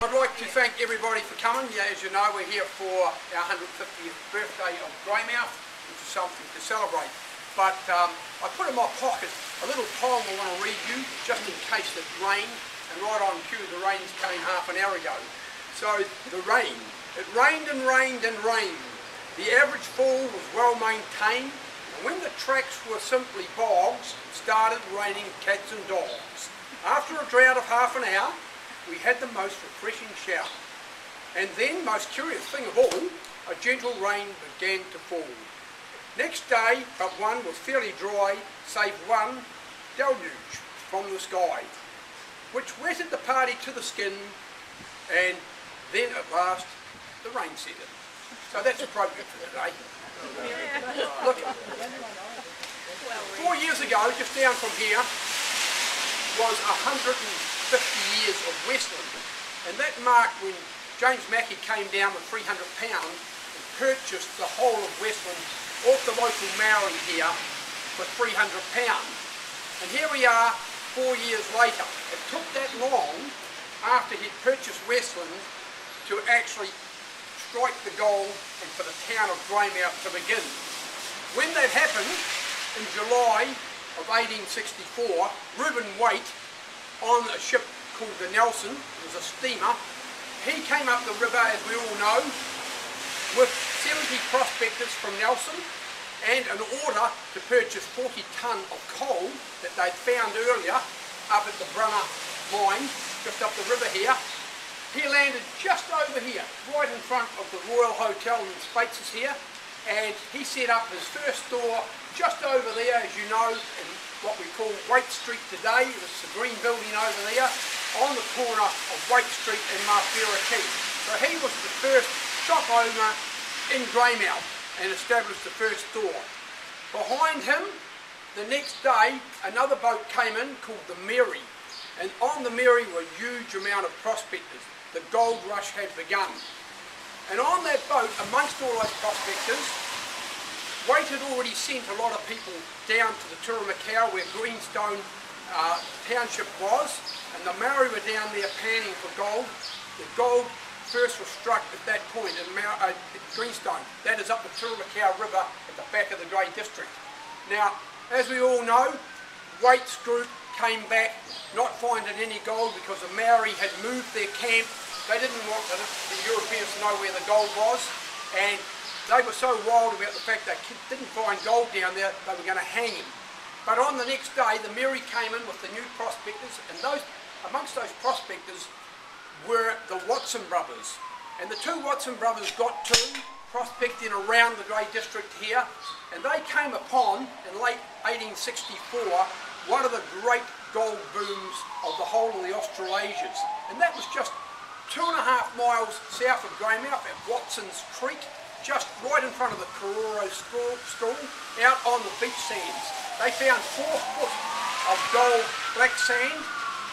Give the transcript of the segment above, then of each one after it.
I'd like to thank everybody for coming. Yeah, as you know, we're here for our 150th birthday of Greymouth, which is something to celebrate. But I put in my pocket a little poem I want to read you, just in case it rained, and right on cue the rains came half an hour ago. So, the rain. It rained and rained and rained. The average fall was well maintained, and when the tracks were simply bogs, it started raining cats and dogs. After a drought of half an hour, we had the most refreshing shower. And then, most curious thing of all, a gentle rain began to fall. Next day, but one was fairly dry, save one deluge from the sky, which wetted the party to the skin, and then at last, the rain set in. So that's appropriate for today. Look, 4 years ago, just down from here, was 150 years of Westland, and that marked when James Mackey came down with £300 and purchased the whole of Westland off the local Maori here for £300. And here we are 4 years later. It took that long after he'd purchased Westland to actually strike the gold and for the town of Greymouth to begin. When that happened, in July of 1864, Reuben Waite, on a ship called the Nelson, it was a steamer, he came up the river, as we all know, with 70 prospectors from Nelson and an order to purchase 40 tonne of coal that they'd found earlier up at the Brunner mine, just up the river here. He landed just over here, right in front of the Royal Hotel in Spates here, and he set up his first store just over there, as you know, in what we call Waite Street today. It's the green building over there, on the corner of Waite Street and Marfera. So he was the first shop owner in Greymouth and established the first store. Behind him, the next day, another boat came in called the Mary, and on the Mary were a huge amount of prospectors. The gold rush had begun. And on that boat, amongst all those prospectors, Waite had already sent a lot of people down to the Turamacau where Greenstone Township was, and the Maori were down there panning for gold. The gold first was struck at that point in Greenstone. That is up the Turamacau River at the back of the Grey District. Now, as we all know, Waite's group came back not finding any gold because the Maori had moved their camp. They didn't want the Europeans to know where the gold was, and they were so wild about the fact they didn't find gold down there, they were going to hang him. But on the next day, the Mary came in with the new prospectors, and amongst those prospectors were the Watson brothers. And the two Watson brothers got to prospecting around the Grey District here, and they came upon, in late 1864, one of the great gold booms of the whole of the Australasias. And that was just 2.5 miles south of Greymouth at Watson's Creek, just right in front of the Kororo school, out on the beach sands. They found 4 foot of gold black sand,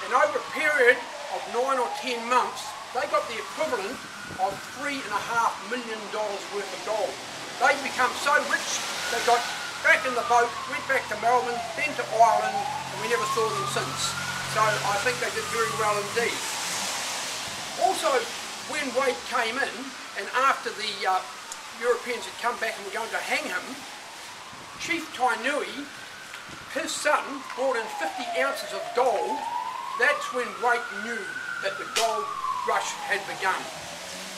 and over a period of 9 or 10 months, they got the equivalent of $3.5 million worth of gold. They'd become so rich, they got back in the boat, went back to Melbourne, then to Ireland, and we never saw them since. So I think they did very well indeed. Also, when Waite came in, and after the Europeans had come back and were going to hang him, Chief Tainui, his son, brought in 50 ounces of gold. That's when Waite knew that the gold rush had begun.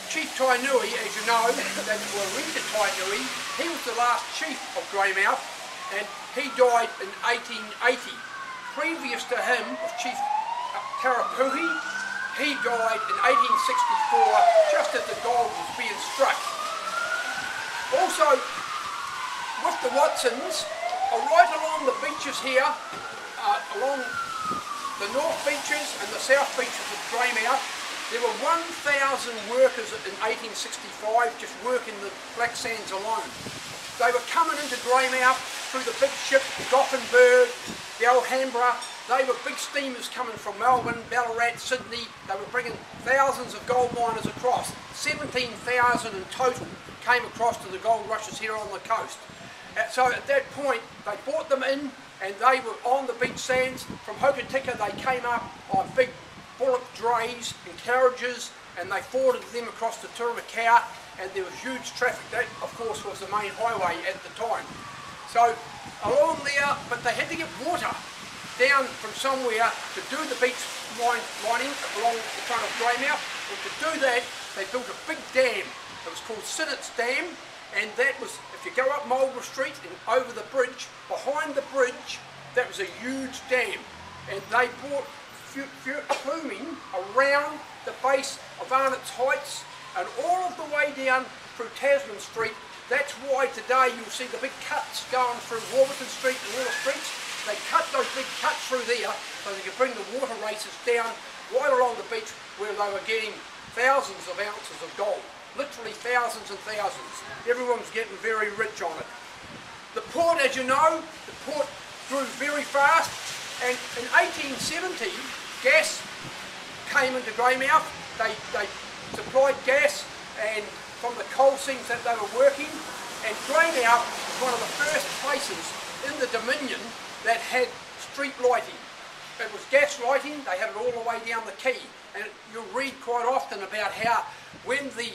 Chief Tainui, as you know, that's Warita Tainui, he was the last chief of Greymouth, and he died in 1880. Previous to him was Chief Tarapuhi. He died in 1864, just as the gold was being struck. Also, with the Watsons, right along the beaches here, along the north beaches and the south beaches of Greymouth, there were 1,000 workers in 1865 just working the black sands alone. They were coming into Greymouth through the big ships, the Gothenburg, the Alhambra. They were big steamers coming from Melbourne, Ballarat, Sydney. They were bringing thousands of gold miners across. 17,000 in total came across to the gold rushes here on the coast. So at that point, they brought them in, and they were on the beach sands. From Hokitika, they came up on big bullock drays and carriages and they forwarded them across the Turumacau, and there was huge traffic. That, of course, was the main highway at the time. So along there, but they had to get water down from somewhere to do the beach lining along the front of Greymouth, and to do that they built a big dam. It was called Sinnott's Dam, and that was, if you go up Marlborough Street and over the bridge, behind the bridge, that was a huge dam, and they brought fuming around the base of Arnott's Heights and all of the way down through Tasman Street. That's why today you'll see the big cuts going through Warburton Street and all the streets. They cut those big cuts through there so they could bring the water races down right along the beach, where they were getting thousands of ounces of gold. Literally thousands and thousands. Everyone was getting very rich on it. The port, as you know, the port grew very fast, and in 1870 gas came into Greymouth. They supplied gas and from the coal seams that they were working, and Greymouth was one of the first places in the Dominion that had street lighting. It was gas lighting. They had it all the way down the quay, and you'll read quite often about how when the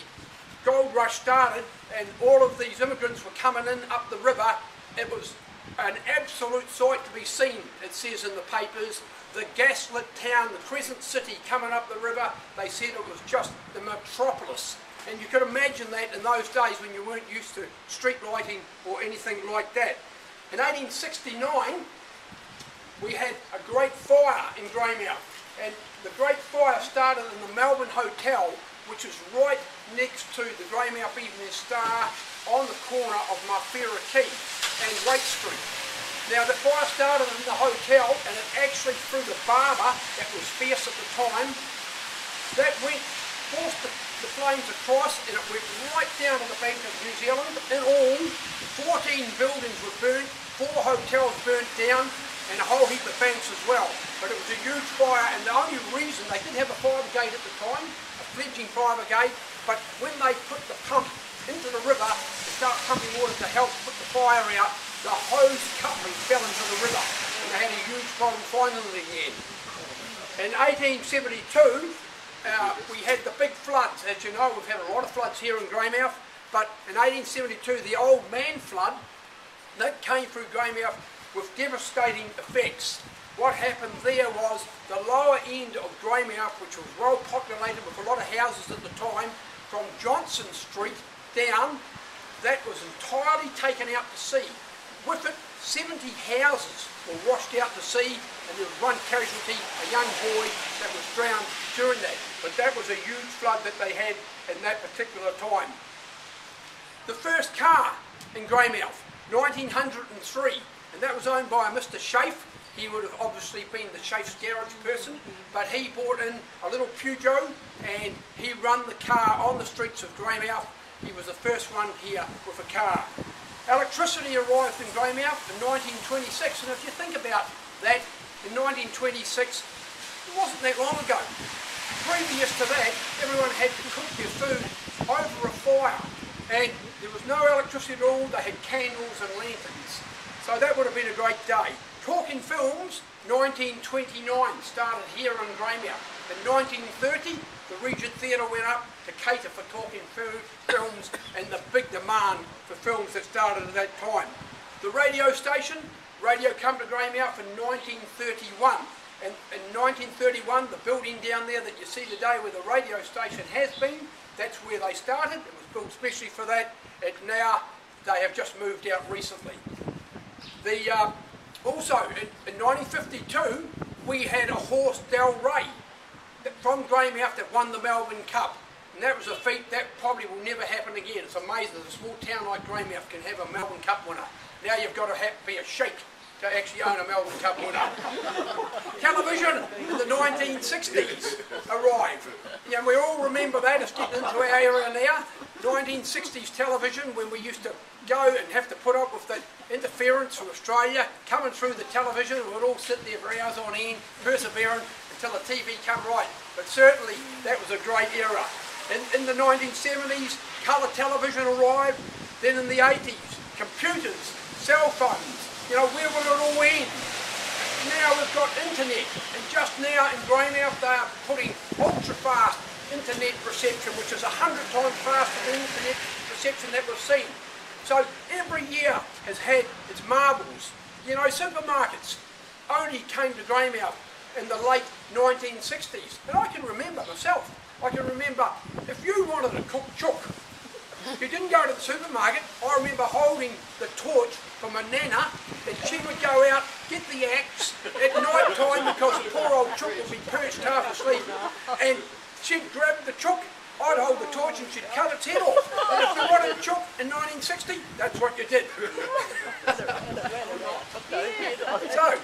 gold rush started and all of these immigrants were coming in up the river, it was an absolute sight to be seen. It says in the papers, the gaslit town, the Crescent City coming up the river, they said it was just the metropolis. And you could imagine that in those days when you weren't used to street lighting or anything like that. In 1869, we had a great fire in Greymouth, and the great fire started in the Melbourne Hotel, which is right next to the Greymouth Evening Star on the corner of Mawhera Quay and Wait Street. Now the fire started in the hotel, and it actually threw the barber, that was fierce at the time, that forced the flames across, and it went right down to the Bank of New Zealand. In all, 14 buildings were burnt, 4 hotels burnt down, and a whole heap of banks as well. But it was a huge fire, and the only reason, they didn't have a fire brigade at the time, a fledgling fire brigade, but when they put the pump into the river to start pumping water to help put the fire out, the hose coupling fell into the river, and they had a huge problem finding it again. In 1872, we had the big floods. As you know, we've had a lot of floods here in Greymouth, but in 1872, the Old Man flood, that came through Greymouth with devastating effects. What happened there was the lower end of Greymouth, which was well populated with a lot of houses at the time, from Johnson Street down, that was entirely taken out to sea. With it, 70 houses were washed out to sea, and there was one casualty, a young boy that was drowned during that. But that was a huge flood that they had in that particular time. The first car in Greymouth, 1903, and that was owned by a Mr. Schaaf. He would have obviously been the Schaaf's garage person, but he bought in a little Peugeot, and he run the car on the streets of Greymouth. He was the first one here with a car. Electricity arrived in Greymouth in 1926, and if you think about that, in 1926, it wasn't that long ago. Previous to that, everyone had to cook their food over a fire, and there was no electricity at all. They had candles and lanterns. So that would have been a great day. Talking films, 1929 started here in Greymouth. In 1930, the Regent Theatre went up to cater for talking films and the big demand for films that started at that time. The radio station, radio come to Greymouth in 1931. And in 1931, the building down there that you see today where the radio station has been, that's where they started. It was built especially for that, and now they have just moved out recently. Also, in 1952, we had a horse, Del Rey, from Greymouth that won the Melbourne Cup. And that was a feat that probably will never happen again. It's amazing that a small town like Greymouth can have a Melbourne Cup winner. Now you've got to be a sheik to actually own a Melbourne Cup winner. Television in the 1960s arrived. Yeah, we all remember that. It's getting into our area now. 1960s television, when we used to go and have to put up with the interference from Australia coming through the television. We'd all sit there for hours on end, persevering until the TV come right. But certainly that was a great era. In the 1970s, colour television arrived. Then in the 80s, computers, cell phones. You know, where will it all end? Now we've got internet, and just now in Greymouth they are putting ultra-fast internet reception, which is 100 times faster than internet reception that we've seen. So every year has had its marvels. You know, supermarkets only came to Greymouth in the late 1960s. And I can remember myself, I can remember if you wanted to cook chook, you didn't go to the supermarket. I remember holding the torch for my nana, and she would go out, get the axe at night time because the poor old chook would be perched half asleep, and she'd grab the chook, I'd hold the torch and she'd cut its head off. And if you wanted a chook in 1960, that's what you did. So,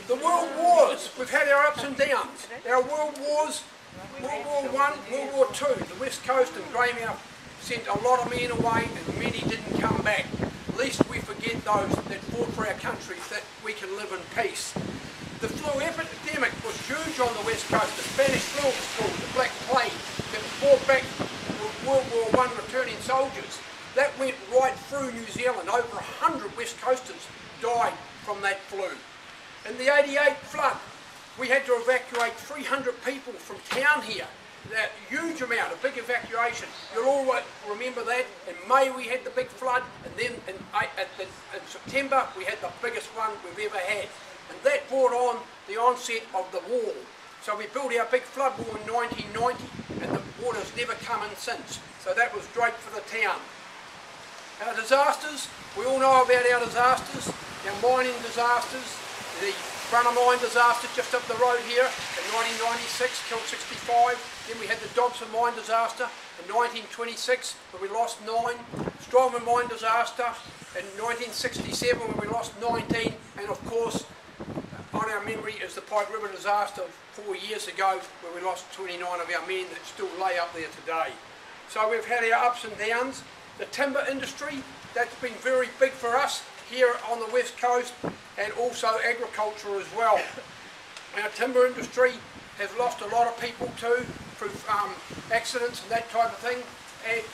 the world wars, we've had our ups and downs. Our world wars, World War I, World War II, the West Coast and Greymouth sent a lot of men away and many didn't come back. Least we forget those that fought for our country, that we can live in peace. The flu epidemic was huge on the West Coast. The Spanish flu was called, the Black Plague, that fought back World War I returning soldiers. That went right through New Zealand. Over 100 West Coasters died from that flu. In the '88 flood, we had to evacuate 300 people from town here. That huge amount, a big evacuation. You'll all remember that. In May we had the big flood, and then in September we had the biggest one we've ever had. And that brought on the onset of the wall. So we built our big flood wall in 1990, and the water's never come in since. So that was great for the town. Our disasters, we all know about our disasters, our mining disasters, the Brunner mine disaster just up the road here in 1996, killed 65. Then we had the Dobson mine disaster in 1926 where we lost 9. Strongman mine disaster in 1967 when we lost 19. And of course, on our memory is the Pike River disaster 4 years ago where we lost 29 of our men that still lay up there today. So we've had our ups and downs. The timber industry, that's been very big for us here on the West Coast, and also agriculture as well. Our timber industry has lost a lot of people too through accidents and that type of thing,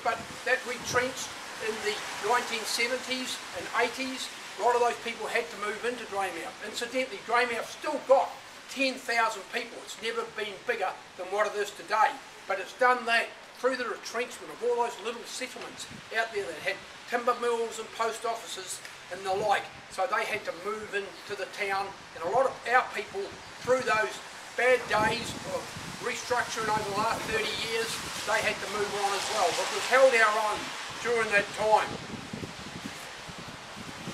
but that retrenched in the 1970s and 80s. A lot of those people had to move into Greymouth. Incidentally, Greymouth's still got 10,000 people. It's never been bigger than what it is today, but it's done that through the retrenchment of all those little settlements out there that had timber mills and post offices and the like. So they had to move into the town, and a lot of our people, through those bad days of restructuring over the last 30 years, they had to move on as well. But we've held our own during that time.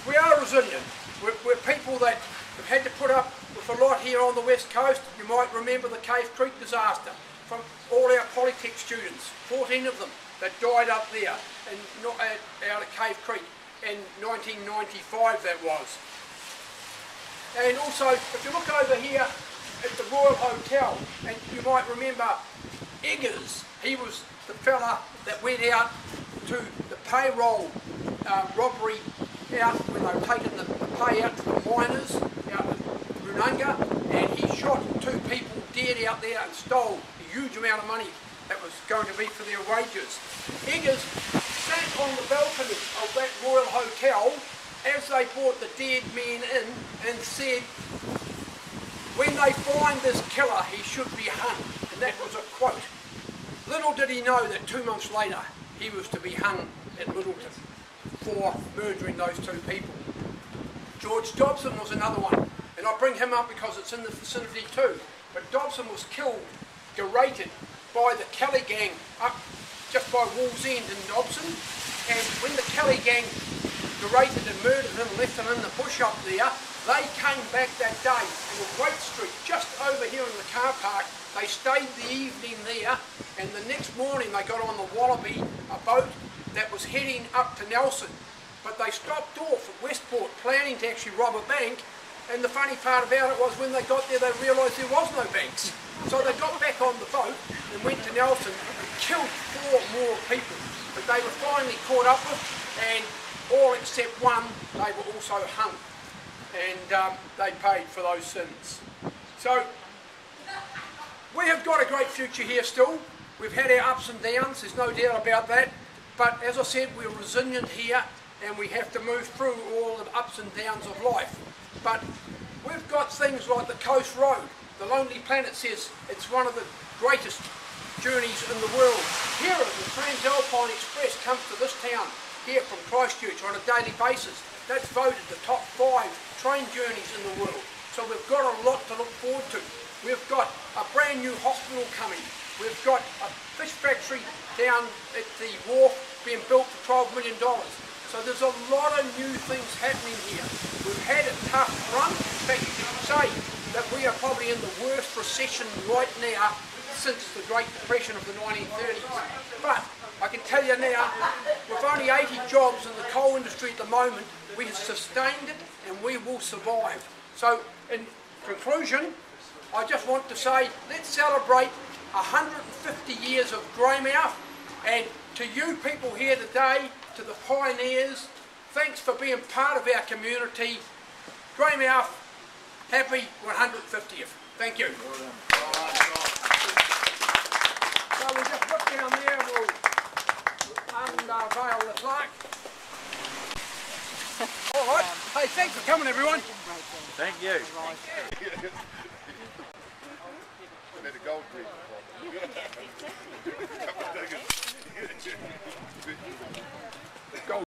We are resilient. We're people that have had to put up with a lot here on the West Coast. You might remember the Cave Creek disaster from all our Polytech students, 14 of them that died up there and out at Cave Creek. In 1995 that was. And also, if you look over here at the Royal Hotel, and you might remember Eggers, he was the fella that went out to the payroll robbery out when they were taking the pay out to the miners out in Runanga, and he shot 2 people dead out there and stole a huge amount of money that was going to be for their wages. Eggers sat on the balcony of that Royal Hotel as they brought the dead men in and said, when they find this killer, he should be hung. And that was a quote. Little did he know that 2 months later he was to be hung at Middleton for murdering those 2 people. George Dobson was another one, and I bring him up because it's in the vicinity too. But Dobson was killed, gerated by the Kelly gang up just by Wall's End in Dobson, and when the Kelly gang berated and murdered him and left him in the bush up there, they came back that day in the Great Street, just over here in the car park. They stayed the evening there, and the next morning they got on the Wallaby, a boat that was heading up to Nelson. But they stopped off at Westport planning to actually rob a bank, and the funny part about it was when they got there they realised there was no banks. So they got back on the boat and went to Nelson and killed 4 more people. But they were finally caught up with, and all except one, they were also hung. And they paid for those sins. So we have got a great future here still. We've had our ups and downs, there's no doubt about that. But as I said, we're resilient here, and we have to move through all the ups and downs of life. But we've got things like the Coast Road. The Lonely Planet says it's one of the greatest journeys in the world. Here, the Transalpine Express comes to this town here from Christchurch on a daily basis. That's voted the top 5 train journeys in the world. So we've got a lot to look forward to. We've got a brand new hospital coming. We've got a fish factory down at the wharf being built for $12 million. So there's a lot of new things happening here. We've had a tough run. In fact, you can say that we are probably in the worst recession right now since the Great Depression of the 1930s. But I can tell you now, with only 80 jobs in the coal industry at the moment, we have sustained it and we will survive. So in conclusion, I just want to say, let's celebrate 150 years of Greymouth, and to you people here today, to the pioneers, thanks for being part of our community. Greymouth, happy 150th. Thank you. So we'll just put down there, we'll unveil the plaque. All right. Hey, thanks for coming, everyone. Thank you. Let it go, please.